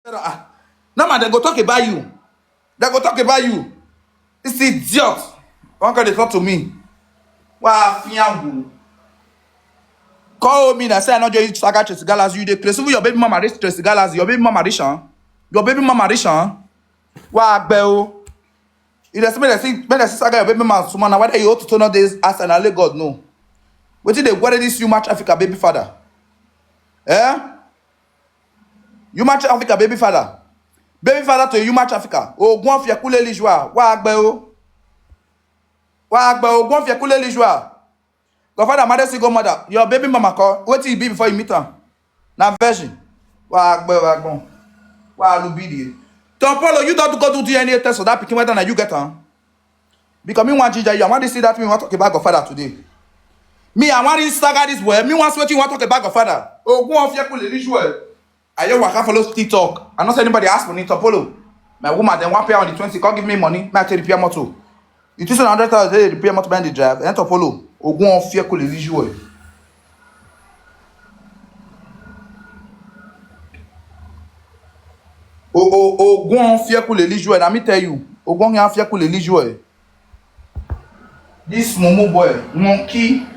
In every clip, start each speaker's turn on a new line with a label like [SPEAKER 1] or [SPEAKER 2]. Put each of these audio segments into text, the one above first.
[SPEAKER 1] No man, they go talk about you. They go talk about you. This idiot. One guy they talk to me. Wow, fiangu. Call me and say I not just saga Tracy Galas. You dey crazy. Your baby mama rich Tracy Galas. Your baby mama rich, huh? Your baby mama rich, huh? Wow, bell. It doesn't mean that saga your baby mama. So man, whether you ought to turn on this as and let God know. What did they worry this you match Africa baby father? Eh? You match Africa baby father. Baby father to you match Africa. Oh, go on for your cool joie. Wa bell. Wa bell. Go on for your cool joie. Godfather, mother, single mother. Your baby mama call. What will you be before you meet her? Now version. Wa go. Wa lubidi. Tompolo, you don't go to DNA test so that picking whether you get her. Because me want ginger you. I want to see that me want to talk about Godfather today. Me, I want to stagger this way. Me want to you want to talk about Godfather. Oh, go on for your cool well. I don't want to follow TikTok. I not say anybody ask for me Tompolo. My woman then one pay on the 20. Can't give me money. Me I take repair motor. You 200,000 they repair motor behind the drive. And Tompolo. Ogun on fear cool les jouer. Ogun on fear cool les jouer. Let me tell you. Ogun on fear cool les jouer. This Momo boy, monkey.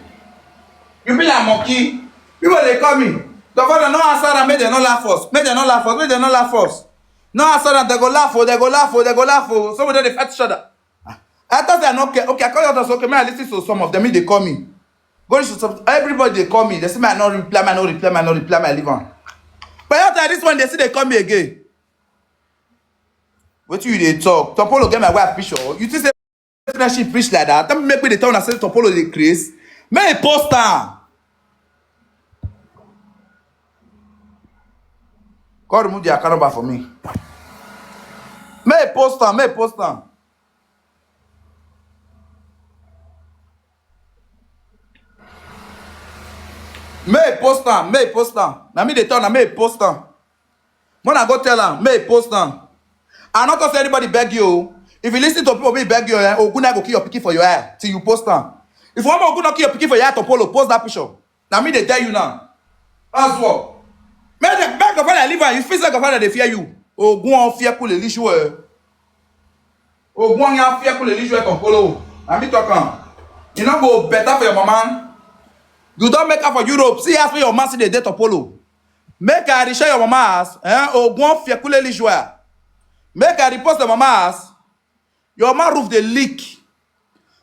[SPEAKER 1] You be like monkey. People they call me. The father no answer and make them not laugh us. Make them not laugh us. Make them not laugh us. No answer and they go laugh. They go laugh. They go laugh. Somebody they fight each other. I thought they're not okay. Okay, I call you out. Okay, may I listen to some of them? They call me. Go to some, everybody they call me. They say I not reply, I not reply, I not reply, I leave on. But after this one, they say they call me again. What you they talk? Tompolo get my wife picture. You think say she preach like that? Don't make me the town and say Tompolo they craze. May post her. God remove the account number for me. May post her. May post her. May post am, may post am. Na me dey tell am, may post am. When I go tell am, may post am. I not gonna say anybody beg you. If you listen to people wey beg you, Oguna go kill your pikin for your eye till you post am. If one more Oguna kill your pikin for your eye, Tompolo, post that picture. Na me dey tell you now. That's what. Make the beg Godfather leave am. You feel like Godfather dey fear you. Ogun fear cool the issue. Ogun fear cool the issue Tompolo. Na me talk am. You no go better for your mama. You don't make her for Europe. See as for your man see the date of Polo. Make her share your mama ass. Or go on fiakuleli joie. Make her repost the mama ass. Your man roof the leak.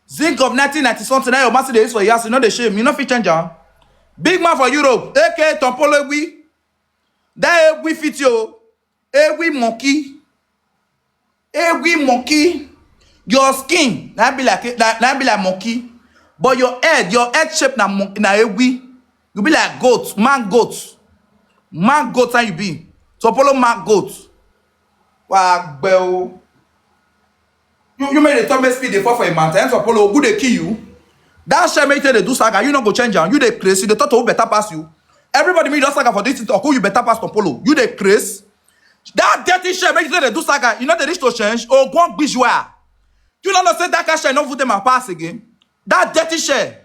[SPEAKER 1] Zinc of 1990 something. Now your man see the use for years. You know the shame. You know fit change her. Big man for Europe. AK Tompolo egwi. That egwi fit yo. Egwi monkey. Egwi monkey. Your skin. That be like monkey. But your head shape na egwi. You be like goat, man goat. Man goat how you be. Tompolo man goat. Wow, bell. You made the top speed they fall for a mountain. Tompolo good they kill you. That shame make they do saga. You not go change am. You they crazy. They thought who better pass you. Everybody make just saga for this talk. Who you better pass Tompolo. You they crazy. That dirty shame make they do saga. You know they reach to change. Oh, go on bijwa. You don't know say that cash not put them and pass again. That dirty share.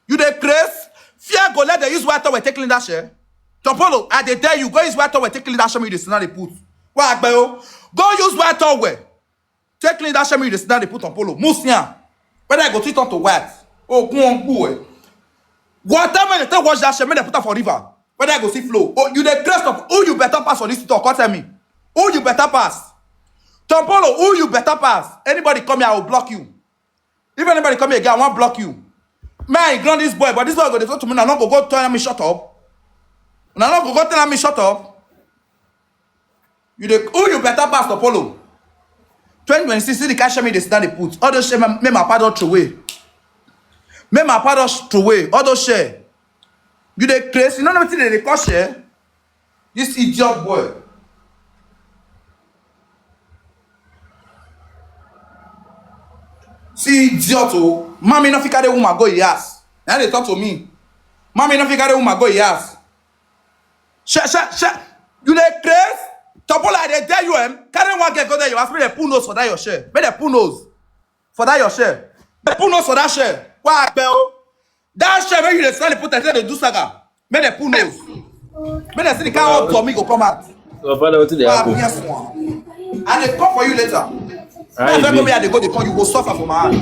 [SPEAKER 1] You the craze. Fear go let they use water we take clean that share. Tompolo, I they tell you, go use water we take clean that share me the snare they put. What go use water we take clean that share me the snare they put Tompolo. Musian. Whether I go to talk to what? Oh, go on go. Water when they take wash that share, me they put up for river. Whether I go see flow. Oh, you the craze of who you better pass for this talk. Come tell me. Who you better pass? Tompolo, who you better pass? Anybody come here, I will block you. If anybody come here again, I won't block you. Man, I ignore this boy, but this boy go talk to me. Now not go tell me shut up. Now not go tell me shut up. Who you better pass Tompolo? 2026, see the cash me they stand they put. All those share me my pardon throw away. Me my pardon throw away. All those share. You the crazy. You know nothing they call share. This idiot boy. See, idiot, oh. Mommy no fit carry woman go yes. Now they talk to me. Mommy no fit carry woman go yes. You dey craze? Tompolo, I dey tell you, carry one girl go there, you ask me the pull nose for that your share. Make the pull nose for that your share. The pull nose for that share. Why, bell? That share where you dey sell the put and say they do saga. Make the pull nose. Make the see the car up to me go come out.
[SPEAKER 2] Godfather, what did they
[SPEAKER 1] Ah,
[SPEAKER 2] happen?
[SPEAKER 1] yes, one. And they come for you later.
[SPEAKER 2] How
[SPEAKER 1] If
[SPEAKER 2] you
[SPEAKER 1] I go
[SPEAKER 2] be?
[SPEAKER 1] where they go, they come, you go suffer for my hand.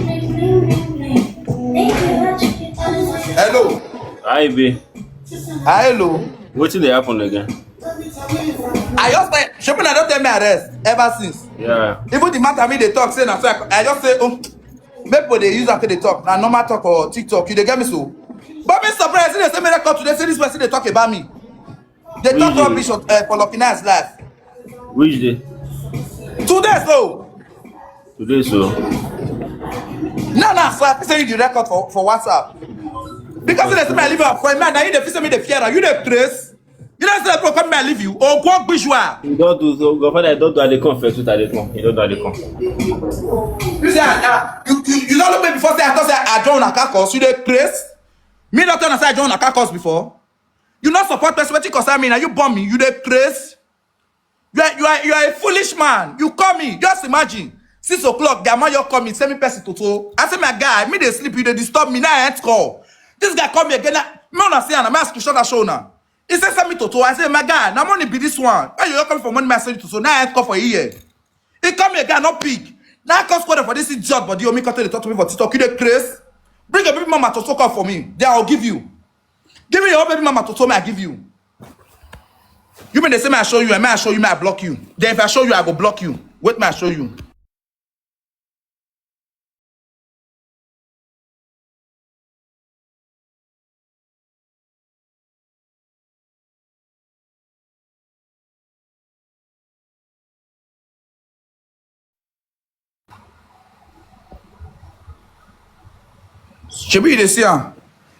[SPEAKER 1] Hello.
[SPEAKER 2] How you be?
[SPEAKER 1] Ah, hello.
[SPEAKER 2] What did they happen again?
[SPEAKER 1] I just say, Shepard, I don't tell me arrest ever since.
[SPEAKER 2] Yeah.
[SPEAKER 1] Even the matter me they talk, say na so I just say, oh, maybe they use after they talk. Now normal talk or TikTok, you they get me so. But me surprised, they say me record today, say this person they talk about me. They
[SPEAKER 2] Which
[SPEAKER 1] talk
[SPEAKER 2] day?
[SPEAKER 1] rubbish for Lucky Nice life.
[SPEAKER 2] Which day?
[SPEAKER 1] Today so.
[SPEAKER 2] Today, so.
[SPEAKER 1] No, so I say you the record for WhatsApp. Because they say me I leave you for man, now you the say me the fear, you the trace. You don't say come me I leave you. Oh, go bijou.
[SPEAKER 2] You don't do so. Godfather, I don't do the come first. What are they come? You don't do the come.
[SPEAKER 1] You say you don't look me before say I thought say I join a car course, you the trace. Me not tell say I join a car course before. You not support person wetin concern me, now you bomb me, you the trace. You are a foolish man. You call me. Just imagine. 6 o'clock, the man you call me, send me person to. I say, my guy, me they sleep, you they disturb me. Now I ain't call. This guy call me again. Me wanna say, I'm asking shot show now. He said, send me to. I say, my guy, now money be this one. Why you coming for money? I send you to. Now I ain't call for a year. He call me again, not pick. Now I come squad for this job, but you me come to talk to me for TikTok. You the craze. Bring your baby mama to call for me. Then I'll give you. Give me your baby mama to me, I give you. You mean they say, may I show you, and may I show you, may I block you? Then if I show you, I go block you. Wait, may I show you? Shebi, you dey see am.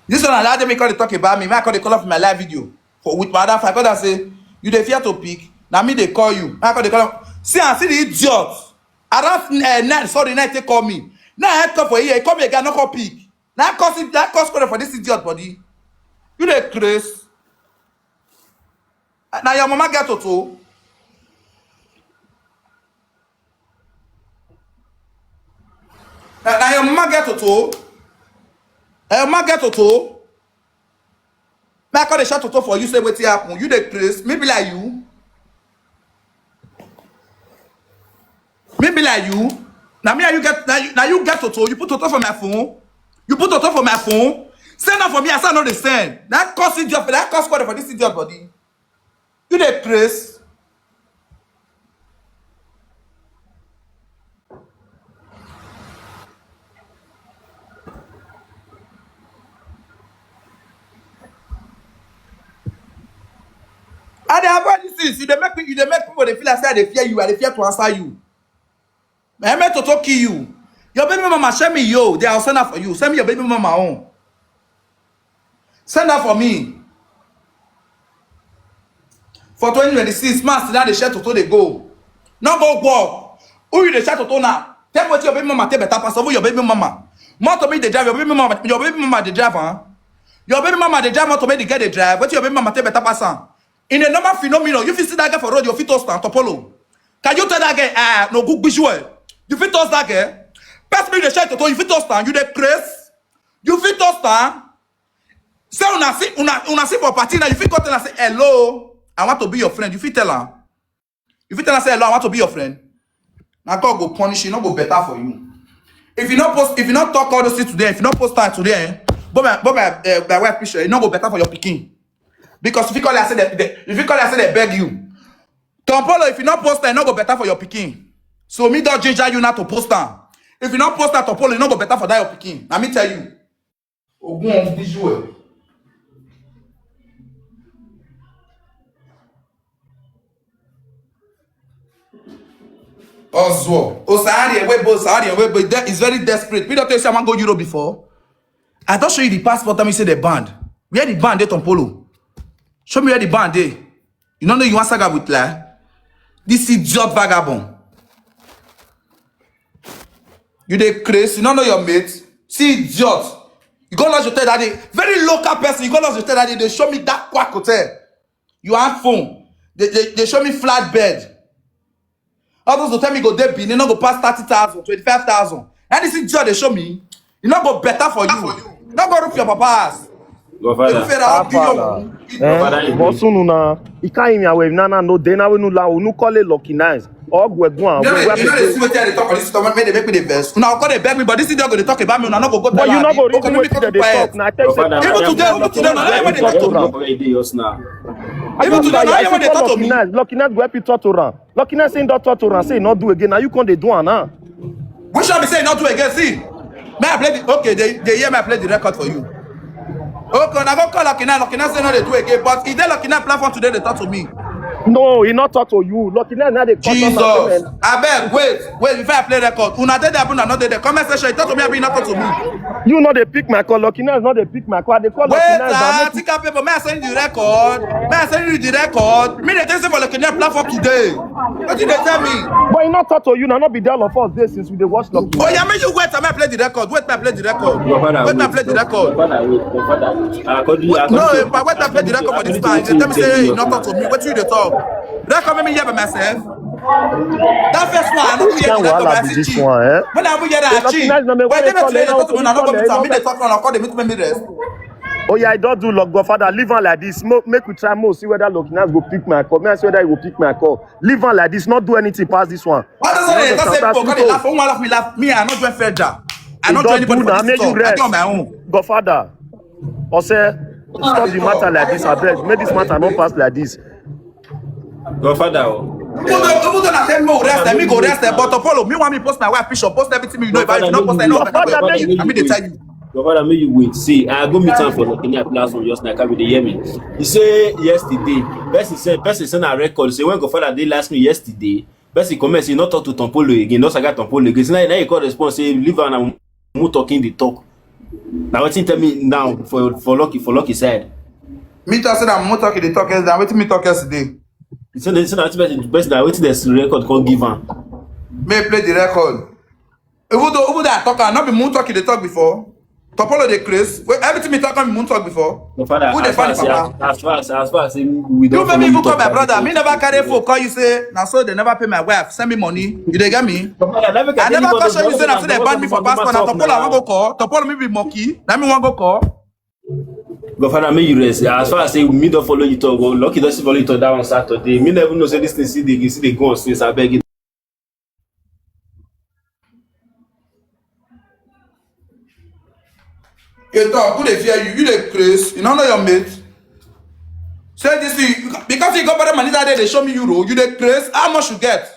[SPEAKER 1] This one allow them because they talk about me. May I call they call up my live video for with my other friend. I say, you dey fear to pick. Now me they call you. May I call they call up. See the idiot. Around night, sorry, night they call me. Now I come for here. He call me again, no call pick. Now that cause call for this idiot body. You dey craze. Now your mama get to. Now your mama get to. Your mama get to. May I call the shot to for you say wetin happen. You dey craze. Me be like you. Me be like you. Now me and you get now you get to. You put toto for my phone. You put toto for my phone. Send am for me. I say no dey send. That cost idiot for that cost code for this idiot body. You dey craze. And they avoid these things. You dey make people they feel like say they fear you. And they fear to answer you. I meant to talk kill you. Your baby mama send me yo. They will send her for you. Send me your baby mama home. Send her for me. For 2026, man, now they share to they go. No go work. Who you they share to now? Tell what your baby mama take better pass over your baby mama. More to me the drive, your baby mama the driver. Huh? Your baby mama the drive, more to me the get the drive. What your baby mama take better pass on? In a normal phenomenon, you fit see that guy for road, your fit toast and Tompolo. Can you tell that guy, no good visual? You fit toast that guy? Pass me the share to you fit toast and you the craze? You fit toast and say una see for party now, you fit go tell her say hello. I want to be your friend. You fit tell her. You fit tell her say hello, I want to be your friend. Now God go punish you, not go better for you. If you not post, if you not talk all those things today, if you not post that today, but my wife picture, it not go better for your picking. Because if you call her say they beg you. Tompolo, if you not post that, it not go better for your picking. So me don't ginger you not to post that. If you not post that Tompolo, it not go better for that your picking. Let me tell you. Ogun visual. Oswald. Osari and Webo, it's very desperate. We don't tell you someone go Europe before. I don't show you the passport. Let me say the band. Where the band there, Tompolo? Show me where the band there. You don't know you want saga with lie. This idiot vagabond. You dey crazy. You don't know your mate. See idiot. You go lodge hotel that day. Very local person. You go lodge hotel that day. They show me that quack hotel. You have phone. They show me flat bed. All those hotel me go there, you no go pass 30,000, 25,000. And this idiot they show me. You not go better for you. Not go roof your papa ass.
[SPEAKER 2] Godfather.
[SPEAKER 3] Bosunu na ikai mi awe nana no dey na we no la unu call lucky nice. Ogwegun
[SPEAKER 1] You know they see wetin I dey talk on this stuff make they make me the best. Una go dey beg me, but this thing go dey talk about me. Una no go go tell
[SPEAKER 3] But you no go
[SPEAKER 1] okay,
[SPEAKER 3] reason wetin dey talk. Na tell say
[SPEAKER 1] even today, na hear what they talk to me. Even today, na hear what they talk to me.
[SPEAKER 3] Lucky nice go help you talk to ram. Lucky nice say don't talk to ram, say not do again. Now you can't dey do am now.
[SPEAKER 1] Which one be say not do again? See, may I play the okay? They hear me I play the record for you. Okay, now go call Lucky nice say no they do again, but if they Lucky nice platform today they talk to me.
[SPEAKER 3] No, he not talk to you. Lucky nice now they cut
[SPEAKER 1] Jesus, I beg, wait, before I play record. Una dey there, una not dey there. Comment section, talk to me, abi not talk to me.
[SPEAKER 3] You know they pick my call. Lucky nice not they pick my call. They call Lucky
[SPEAKER 1] Wait,
[SPEAKER 3] nice.
[SPEAKER 1] take up paper. May I send you the record? May I send you the record? Me they tell you for Lucky nice platform today. What did they tell me?
[SPEAKER 3] But he not talk to you. Now not be there all of us there since we dey watch Lucky.
[SPEAKER 1] Oh yeah, make you wait. I may play the record. Wait, may I play the record. Wait, may I play the record. No, but wait, I play the record for this time. They tell me say you not talk to me. What you dey talk? Record me here by myself. That first one, I don't hear the record by
[SPEAKER 3] this one, eh?
[SPEAKER 1] when I hear that I cheat. But they don't say they talk to me. I don't go meet them. Me they talk on. I call them. Meet me rest.
[SPEAKER 3] Oh yeah, I don't do luck, Godfather. Leave on like this. Make we try more. See whether Lucky nice go pick my call. May I see whether he will pick my call. Leave on like this. Not do anything past this one.
[SPEAKER 1] What does it say? People got laugh. One laugh me laugh. Me, I not doing federal. I not doing anybody for this talk. I do on my own.
[SPEAKER 3] Godfather, Ose, stop the matter like this. I beg. Make this matter not pass like this.
[SPEAKER 2] Godfather.
[SPEAKER 1] Even though I tell me rest, let me go rest. But Tompolo, me want me post my wife picture, post everything you know. If I not post, I know. I mean they tell you.
[SPEAKER 2] Godfather, make you wait. See, I go meet time for the Kenya platform just like they hear me. You say yesterday, person send a record. Say when Godfather they last me yesterday. Person comment say not talk to Tompolo again. Not saga Tompolo again. Now you call response say leave and I'm talking the talk. Now what you tell me now for Lucky side.
[SPEAKER 1] Me tell say that I'm not talking the talk yesterday. Waiting me talk yesterday.
[SPEAKER 2] So the person that waiting this record can't give am.
[SPEAKER 1] May play the record. Even though I talk, I not be moon talking the talk before. Tompolo the craze. Everything me talk on moon talk before.
[SPEAKER 2] Who the
[SPEAKER 1] funny papa?
[SPEAKER 2] As far as we don't.
[SPEAKER 1] You maybe even call my brother. Me never carry phone. Call you say now so they never pay my wife. Send me money. You dey get me? I never caution you say after they ban me for passport. Now Tompolo I want go call. Tompolo me be monkey. Now me want go call.
[SPEAKER 2] Godfather, may you rest. As far as say me don't follow you talk, Lucky doesn't follow you talk that on Saturday. Me never know say this thing see they go on since I beg it.
[SPEAKER 1] You talk, who they fear you? You the craze. You don't know your mate. Say this thing because you got better money that day. They show me euro. You the craze. How much you get?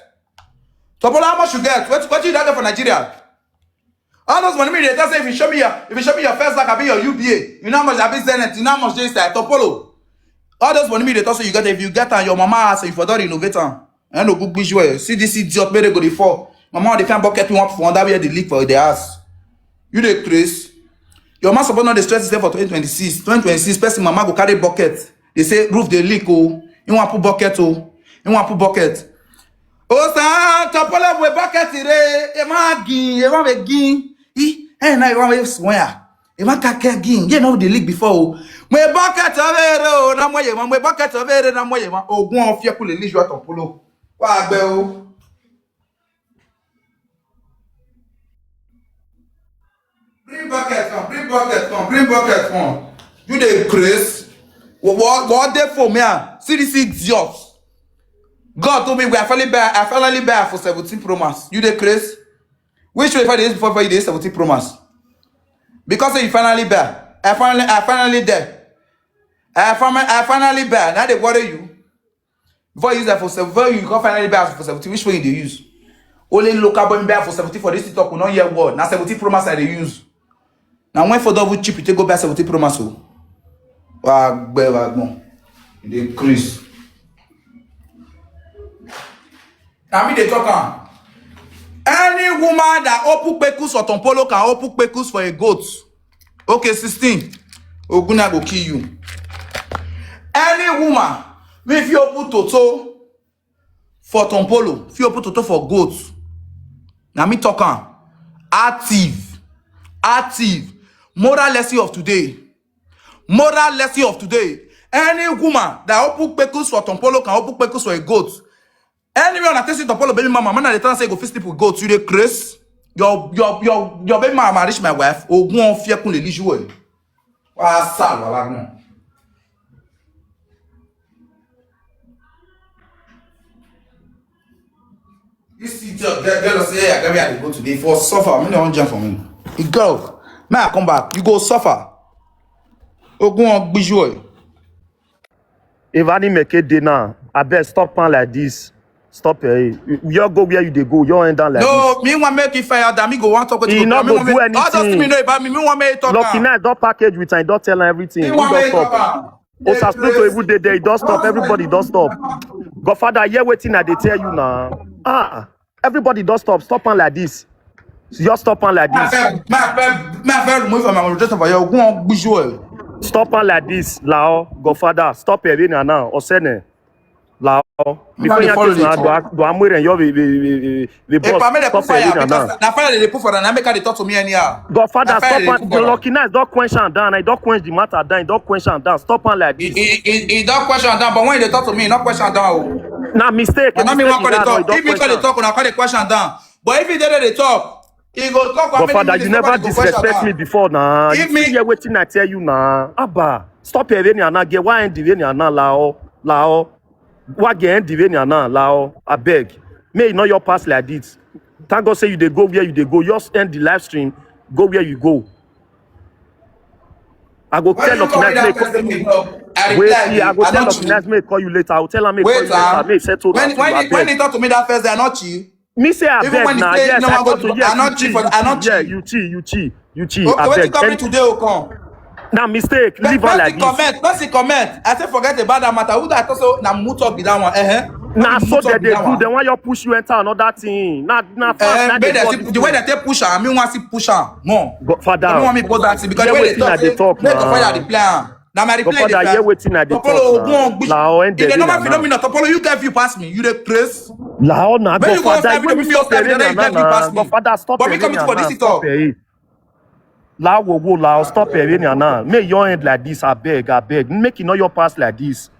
[SPEAKER 1] Tompolo, how much you get? What you get for Nigeria? All those money they tell say if you show me your first bank, I be your UBA. You know how much I be Zenith. You know how much they say Tompolo. All those money they tell say you get if you get and your mama ask if you don't innovate am. I no good visual. See this idiot made they go the fall. Mama they can't bucket me up for under where the leak for the house. You the craze. Your man suppose not the stress is there for 2026. 2026 person mama go carry bucket. They say roof they leak oh. You want put bucket oh. You want put bucket. Oh sa Tompolo we bucket ire. E ma be gin. Na you want to swear. E ma ka gin. You know the leak before oh. We bucket avere oh na moye ma. We bucket avere na moye ma. Ogun ofia ku le leju Tompolo. Wa agbe oh. Bring bucket come. You the craze. What they for me? See this idiot. God told me I finally buy for 17 Pro Max. You the craze? Which way 5 days before you did 17 Pro Max? Because you finally buy. I finally there. I finally buy. Now they worry you. Before you use that for 7, before you can finally buy for 17, which way you they use? Only local boy buy for 17 for this talk will not hear word. Now 17 Pro Max I they use. Now when for double cheap, you take go buy 70 Pro Max. Wagbo. They increase. Now me they talk. Any woman that open pekus or Tompolo can open pekus for a goat. Okay, 16. Oguna go kill you. Any woman, if you open toto for Tompolo, if you open toto for goats. Now me talk. Active. Moral lesson of today. Any woman that open pekus for Tompolo can open pekus for a goat. Anyone that takes Tompolo baby mama, man, they tell say go fist people goats. You the craze. Your baby mama reach my wife. Ogun fear kun le liju. Passa, voilà, non. This teacher, girl say, hey, I got to go today for suffer. I mean, don't jump for me. You go. May I come back? You go suffer. Oh, go on, bijou.
[SPEAKER 3] If I didn't make it dinner, I bet stop on like this. Stop it. You go where you dey go. You end down like
[SPEAKER 1] No, me want make you fire that. Me go want talk to
[SPEAKER 3] He
[SPEAKER 1] you.
[SPEAKER 3] not
[SPEAKER 1] Me
[SPEAKER 3] go
[SPEAKER 1] want
[SPEAKER 3] do
[SPEAKER 1] make- all those
[SPEAKER 3] anything.
[SPEAKER 1] me know about me. Me want make you talk.
[SPEAKER 3] Lucky night, don't package with and don't tell her everything.
[SPEAKER 1] Me
[SPEAKER 3] He
[SPEAKER 1] want
[SPEAKER 3] don't
[SPEAKER 1] make you
[SPEAKER 3] stop.
[SPEAKER 1] talk.
[SPEAKER 3] Osaspito every day there, he don't stop. Everybody don't stop. Godfather, hear waiting that they tell you now. Everybody don't stop. Stop on like this. Just stop on like this.
[SPEAKER 1] Ma faire remove from my moderator for you. Go on, bijou.
[SPEAKER 3] Stop on like this. Lao, Godfather, stop it now. Osene. Lao. Before you
[SPEAKER 1] follow
[SPEAKER 3] get
[SPEAKER 1] the
[SPEAKER 3] to do amwere and you the
[SPEAKER 1] If I made a
[SPEAKER 3] boss.
[SPEAKER 1] put fire
[SPEAKER 3] Stop it
[SPEAKER 1] because
[SPEAKER 3] now.
[SPEAKER 1] na fire they put for that. Na make they talk to me anyhow.
[SPEAKER 3] Godfather,
[SPEAKER 1] Na fire
[SPEAKER 3] stop
[SPEAKER 1] they
[SPEAKER 3] on.
[SPEAKER 1] put for that.
[SPEAKER 3] Lucky night, don't quench and down. I don't quench the matter down. Don't quench and down. Stop on like this.
[SPEAKER 1] He don't question down, but when they talk to me, not question down.
[SPEAKER 3] Nah, mistake.
[SPEAKER 1] And I mean, what
[SPEAKER 3] Mistake
[SPEAKER 1] call
[SPEAKER 3] in
[SPEAKER 1] they
[SPEAKER 3] that, no,
[SPEAKER 1] talk?
[SPEAKER 3] he
[SPEAKER 1] If he
[SPEAKER 3] don't
[SPEAKER 1] call they
[SPEAKER 3] question.
[SPEAKER 1] talk, una call the question down. But if he did they talk, he go talk.
[SPEAKER 3] Godfather, you never disrespect me before now.
[SPEAKER 1] Give
[SPEAKER 3] You
[SPEAKER 1] me-
[SPEAKER 3] see here waiting I tell you now. Abba, stop here when you get why end the when you now lao. What get end the when you lao. I beg. May you know your pass like this. Thank God say you dey go where you dey go. Just end the live stream. Go where you go. I go
[SPEAKER 1] When
[SPEAKER 3] tell
[SPEAKER 1] you
[SPEAKER 3] Lucky
[SPEAKER 1] call me
[SPEAKER 3] Night
[SPEAKER 1] that first
[SPEAKER 3] make.
[SPEAKER 1] thing, I
[SPEAKER 3] Wait,
[SPEAKER 1] reply
[SPEAKER 3] see,
[SPEAKER 1] you.
[SPEAKER 3] I go
[SPEAKER 1] I
[SPEAKER 3] tell
[SPEAKER 1] not
[SPEAKER 3] Lucky
[SPEAKER 1] you.
[SPEAKER 3] Night make call you later. I will tell her make call
[SPEAKER 1] Wait,
[SPEAKER 3] you later. Make settle that.
[SPEAKER 1] when he talk to me that first day, I not you.
[SPEAKER 3] Me say I
[SPEAKER 1] Even
[SPEAKER 3] beg
[SPEAKER 1] when he
[SPEAKER 3] now.
[SPEAKER 1] say,
[SPEAKER 3] Yes,
[SPEAKER 1] no,
[SPEAKER 3] I
[SPEAKER 1] I'm
[SPEAKER 3] go
[SPEAKER 1] going
[SPEAKER 3] to
[SPEAKER 1] to-
[SPEAKER 3] yes.
[SPEAKER 1] I not cheat for- I not
[SPEAKER 3] Yeah,
[SPEAKER 1] cheat.
[SPEAKER 3] you cheat.
[SPEAKER 1] Okay,
[SPEAKER 3] I
[SPEAKER 1] what you
[SPEAKER 3] beg.
[SPEAKER 1] come today will come.
[SPEAKER 3] Now mistake. Leave on like this.
[SPEAKER 1] First he comment. I say forget about that matter. Who that talk so na muto be that one?
[SPEAKER 3] Now so
[SPEAKER 1] Muto
[SPEAKER 3] that
[SPEAKER 1] be
[SPEAKER 3] they
[SPEAKER 1] that
[SPEAKER 3] do.
[SPEAKER 1] one.
[SPEAKER 3] Then why you push you enter another thing? Now fast. Now
[SPEAKER 1] But
[SPEAKER 3] they do all
[SPEAKER 1] the
[SPEAKER 3] this
[SPEAKER 1] way
[SPEAKER 3] thing.
[SPEAKER 1] that they push am, me want see push am more.
[SPEAKER 3] Godfather,
[SPEAKER 1] I don't want me post that thing because
[SPEAKER 3] hear
[SPEAKER 1] the way they
[SPEAKER 3] wetin I
[SPEAKER 1] talk,
[SPEAKER 3] dey talk
[SPEAKER 1] make
[SPEAKER 3] now.
[SPEAKER 1] fire the plan. Now my reply
[SPEAKER 3] Godfather, hear wetin I dey talk
[SPEAKER 1] Tompolo,
[SPEAKER 3] now. Lao end
[SPEAKER 1] in the
[SPEAKER 3] the
[SPEAKER 1] normal
[SPEAKER 3] now.
[SPEAKER 1] phenomenon, Tompolo, you get view past me. You the place.
[SPEAKER 3] Lao na
[SPEAKER 1] When you go
[SPEAKER 3] Godfather,
[SPEAKER 1] outside,
[SPEAKER 3] when you
[SPEAKER 1] me
[SPEAKER 3] stop
[SPEAKER 1] outside,
[SPEAKER 3] here
[SPEAKER 1] then you get view past me.
[SPEAKER 3] Godfather, stop
[SPEAKER 1] But me
[SPEAKER 3] here
[SPEAKER 1] coming for this
[SPEAKER 3] stop
[SPEAKER 1] talk.
[SPEAKER 3] here. Lao wo Lao, stop here now. Make your end like this. I beg. Make you know your pass like this.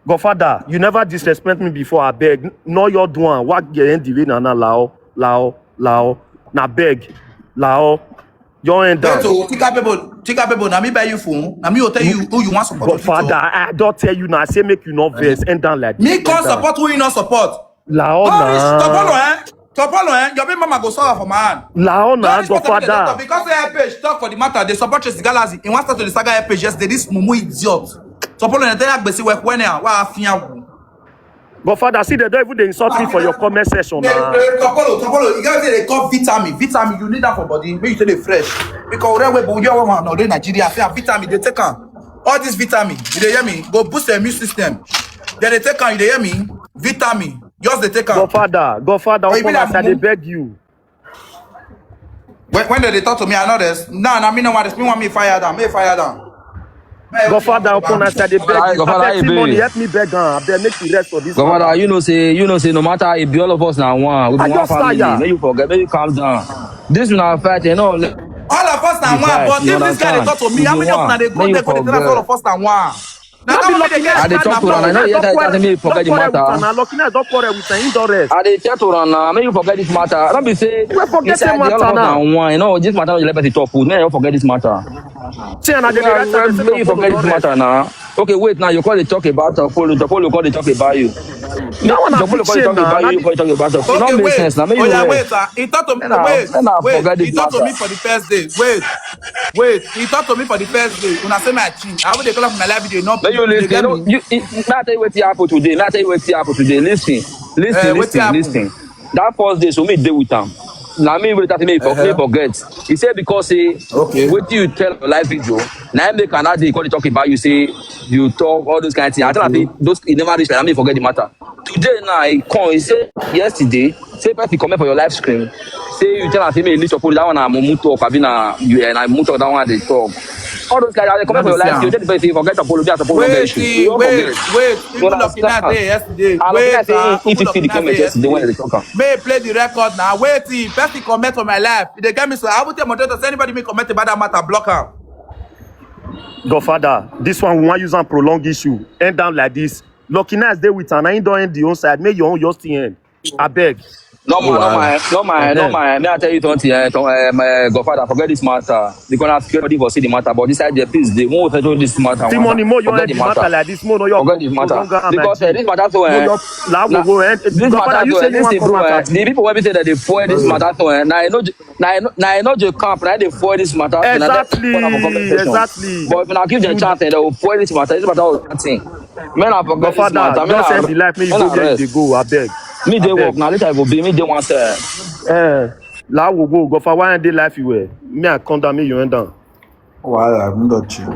[SPEAKER 3] Godfather, you never disrespect me before. I beg. Know your doing. What get end the way now? Lao. Na beg. Lao. Your end down.
[SPEAKER 1] Wait, so Tika people, now me buy you phone. Now me will tell you who you want support.
[SPEAKER 3] Godfather, I don't tell you now. I say make you no vex. End down like this.
[SPEAKER 1] Me can't support who you not support.
[SPEAKER 3] Lao
[SPEAKER 1] Tompolo,
[SPEAKER 3] na.
[SPEAKER 1] Tompolo, your baby mama go suffer for my hand.
[SPEAKER 3] Lao na, Godfather.
[SPEAKER 1] Because the page talk for the matter, they support Tracy Galaxy. In one start to the saga page yesterday, this mumu idiot. Tompolo, they tell you work when I fian.
[SPEAKER 3] Godfather, see, they don't even dey insult me for your comment section now.
[SPEAKER 1] Tompolo, you guys say they call vitamin. Vitamin, you need that for body. Make you say they fresh. Because wherever you are, no, Nigeria, say vitamin, they take on. All this vitamin, you dey hear me? Go boost the immune system. Then they take on, you dey hear me? Vitamin, just they take on.
[SPEAKER 3] Godfather,
[SPEAKER 1] Oh, you mean
[SPEAKER 3] upon us,
[SPEAKER 1] that
[SPEAKER 3] I dey
[SPEAKER 1] mumu?
[SPEAKER 3] beg you.
[SPEAKER 1] When they talk to me, I know this. No, me no want this. Me want me fire down. Me fire down.
[SPEAKER 3] Godfather, upon us, I dey beg you.
[SPEAKER 4] Godfather,
[SPEAKER 3] I beg
[SPEAKER 4] hey,
[SPEAKER 3] money,
[SPEAKER 4] babe.
[SPEAKER 3] help me beg am. Abeg, make the rest for this
[SPEAKER 4] Governor,
[SPEAKER 3] matter.
[SPEAKER 4] you know say no matter if all of us now one, we
[SPEAKER 3] I
[SPEAKER 4] be one
[SPEAKER 3] just
[SPEAKER 4] family.
[SPEAKER 3] tired.
[SPEAKER 4] Make you forget, make you calm down. This one our fight, you know.
[SPEAKER 1] All of us now
[SPEAKER 4] You
[SPEAKER 1] one,
[SPEAKER 4] guys,
[SPEAKER 1] but
[SPEAKER 4] you
[SPEAKER 1] if this guy they
[SPEAKER 4] understand?
[SPEAKER 1] talk to me,
[SPEAKER 4] You
[SPEAKER 1] how
[SPEAKER 4] be
[SPEAKER 1] many of them
[SPEAKER 4] one.
[SPEAKER 1] they go
[SPEAKER 4] Make you
[SPEAKER 1] there go tell us all of us now one? Now
[SPEAKER 3] No
[SPEAKER 1] that
[SPEAKER 3] be
[SPEAKER 1] one
[SPEAKER 3] lucky
[SPEAKER 1] they get
[SPEAKER 4] I dey talk to
[SPEAKER 1] now.
[SPEAKER 4] Rana, I know you tell me forget the matter.
[SPEAKER 3] Lucky night, don't quarrel with him, don't rest.
[SPEAKER 4] I dey tell to Rana, make you forget this matter. Don't be say
[SPEAKER 3] We forget the
[SPEAKER 4] inside the all
[SPEAKER 3] matter
[SPEAKER 4] of us
[SPEAKER 3] now.
[SPEAKER 4] now one. You know this matter you let me talk food. Make you forget this matter.
[SPEAKER 3] See, and I dey write am, say
[SPEAKER 4] Make you
[SPEAKER 3] Tompolo
[SPEAKER 4] forget
[SPEAKER 3] don't
[SPEAKER 4] this
[SPEAKER 3] rest.
[SPEAKER 4] matter now. Okay, wait now. You call the talk about Tompolo. Tompolo call the talk about you.
[SPEAKER 3] That one na
[SPEAKER 4] Tompolo
[SPEAKER 3] big
[SPEAKER 4] call the
[SPEAKER 3] shame
[SPEAKER 4] talk
[SPEAKER 3] now.
[SPEAKER 4] about you. You call the talk about Tompolo. It
[SPEAKER 1] Okay,
[SPEAKER 4] don't make
[SPEAKER 1] wait.
[SPEAKER 4] sense now. Make
[SPEAKER 1] Oh
[SPEAKER 4] you
[SPEAKER 1] yeah,
[SPEAKER 4] rest.
[SPEAKER 1] wait. He talked to me.
[SPEAKER 4] Then I forget
[SPEAKER 1] He
[SPEAKER 4] this
[SPEAKER 1] talked to
[SPEAKER 4] matter.
[SPEAKER 1] me for the first day. Wait. He talked to me for the first day. When I say my chin, I would call up my live video. Not
[SPEAKER 4] Let you
[SPEAKER 1] they
[SPEAKER 4] listen.
[SPEAKER 1] get
[SPEAKER 4] You know,
[SPEAKER 1] me.
[SPEAKER 4] not tell you what happened today. Not tell you what happened today.
[SPEAKER 1] What happened?
[SPEAKER 4] Listen. That first day, so me deal with them. Now me will me forget. He said because
[SPEAKER 1] Okay.
[SPEAKER 4] what you tell your live video. Now make another day call talk about you say you talk all those kind of things. I tell
[SPEAKER 1] Okay.
[SPEAKER 4] him those he never reach. I me forget the matter. Today now he come. He say yesterday. Say person comment for your live screen. Say you tell him say me list of that one na mumu talk. I mean you and I mumu talk that one they talk. All those guys they comment for your live screen. Tell the person forget Tompolo. Tompolo get issue. You won't forget.
[SPEAKER 1] Wait.
[SPEAKER 4] You
[SPEAKER 1] Even Lucky Night
[SPEAKER 4] understand?
[SPEAKER 1] day yesterday.
[SPEAKER 4] I'm looking at saying if you
[SPEAKER 1] Even
[SPEAKER 4] see the
[SPEAKER 1] Lucky Night
[SPEAKER 4] comment
[SPEAKER 1] day
[SPEAKER 4] yesterday when they talk.
[SPEAKER 1] May play the record now. Wait, first comment on my life. If they get me so I would tell moderator say anybody make comment about that matter, block him.
[SPEAKER 3] Godfather, this one we want use and prolong issue. End down like this. Lucky night dey with an I don't end the own side. Make your own just end. I beg.
[SPEAKER 4] No
[SPEAKER 1] No
[SPEAKER 4] man, no
[SPEAKER 1] wahala.
[SPEAKER 4] man, no man, no
[SPEAKER 3] Uh-huh.
[SPEAKER 4] man. May I tell you something? Godfather, forget this matter. They gonna ask everybody for see the matter, but this side there, please, they won't tell you this matter.
[SPEAKER 3] See money more you
[SPEAKER 4] Forget
[SPEAKER 3] end
[SPEAKER 4] the
[SPEAKER 3] the
[SPEAKER 4] matter.
[SPEAKER 3] matter like this, more no your
[SPEAKER 4] Forget the matter.
[SPEAKER 3] longer and my
[SPEAKER 4] Because
[SPEAKER 3] G.
[SPEAKER 4] this matter so
[SPEAKER 3] More your la
[SPEAKER 4] now
[SPEAKER 3] go and
[SPEAKER 4] this
[SPEAKER 3] Godfather,
[SPEAKER 4] matter
[SPEAKER 3] you
[SPEAKER 4] so
[SPEAKER 3] say you want
[SPEAKER 4] listen,
[SPEAKER 3] come
[SPEAKER 4] bro.
[SPEAKER 3] out
[SPEAKER 4] The
[SPEAKER 3] Abi?
[SPEAKER 4] people when we say that they foil this matter so now I know the camp, now they foil this matter, so now they for our comment
[SPEAKER 3] Exactly,
[SPEAKER 4] section.
[SPEAKER 3] exactly.
[SPEAKER 4] But if I give them
[SPEAKER 3] You
[SPEAKER 4] chance, they will foil this matter. This matter was nothing. Men I forget this
[SPEAKER 3] Godfather,
[SPEAKER 4] matter.
[SPEAKER 3] just send the life, me you
[SPEAKER 4] Men
[SPEAKER 3] go
[SPEAKER 4] I
[SPEAKER 3] where you dey
[SPEAKER 4] rest.
[SPEAKER 3] go, I beg.
[SPEAKER 4] Me
[SPEAKER 3] I
[SPEAKER 4] they work
[SPEAKER 3] beg.
[SPEAKER 4] now. Later I go be me they want say.
[SPEAKER 3] La will go, Godfather, why end the life you were? Me I come down, me you end down.
[SPEAKER 1] No wahala, I'm not chill.